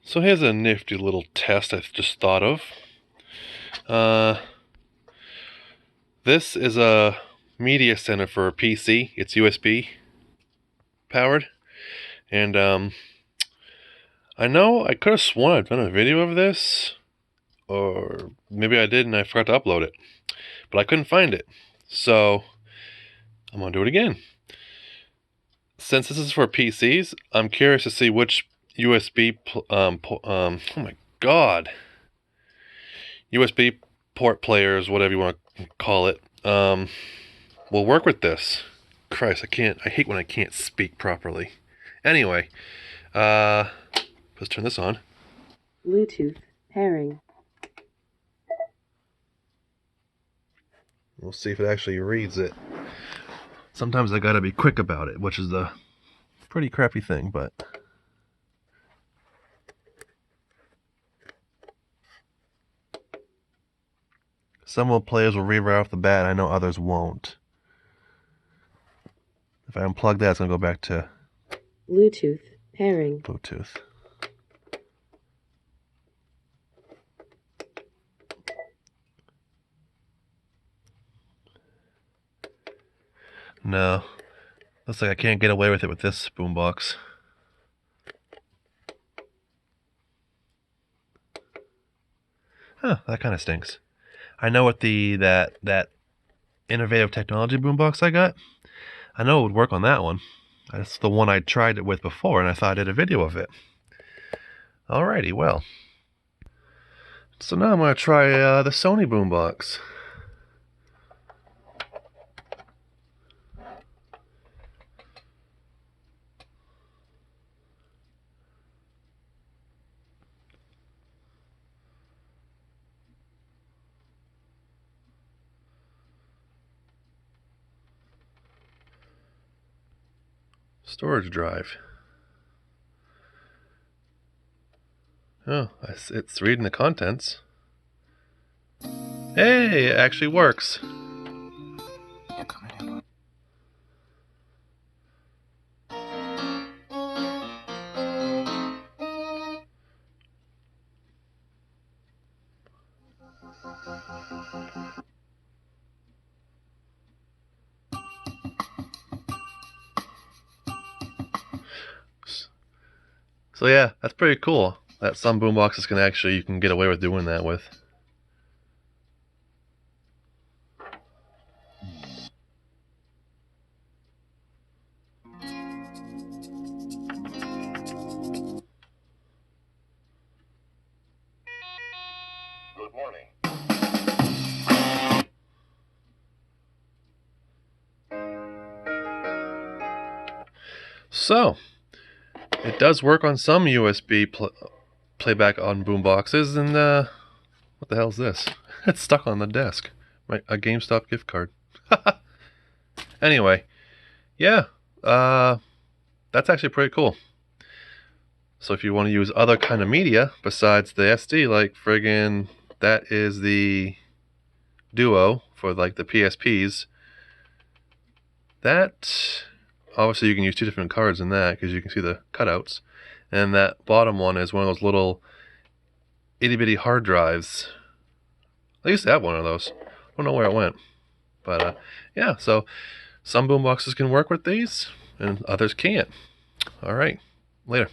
So here's a nifty little test I just thought of. This is a media center for a PC. It's USB powered. And I know I could have sworn I'd done a video of this. Or maybe I did and I forgot to upload it. But I couldn't find it. So I'm going to do it again. Since this is for PCs, I'm curious to see which USB oh my god. USB port players, whatever you want to call it, will work with this. Christ, I hate when I can't speak properly. Anyway, let's turn this on. Bluetooth pairing. We'll see if it actually reads it. Sometimes I gotta be quick about it, which is a pretty crappy thing, but... Some players will read right off the bat, I know others won't. If I unplug that, it's gonna go back to... Bluetooth pairing. Bluetooth. No. Looks like I can't get away with it with this boombox. Huh, that kind of stinks. I know what that innovative technology boombox I got, I know it would work on that one. That's the one I tried it with before, and I thought I did a video of it. Alrighty, well. So now I'm going to try the Sony boombox. Storage drive. Oh, it's reading the contents. Hey, it actually works. So yeah, that's pretty cool. That some boomboxes can actually, you can get away with doing that with. Good morning. So, it does work on some USB playback on boomboxes, and what the hell is this? It's stuck on the desk. A GameStop gift card. Anyway, yeah, that's actually pretty cool. So if you want to use other kind of media besides the SD, like friggin', that is the Duo for like the PSPs. That, obviously you can use two different cards in that because you can see the cutouts. And that bottom one is one of those little itty bitty hard drives. I used to have one of those. I don't know where it went. But yeah, so some boomboxes can work with these and others can't. Alright, later.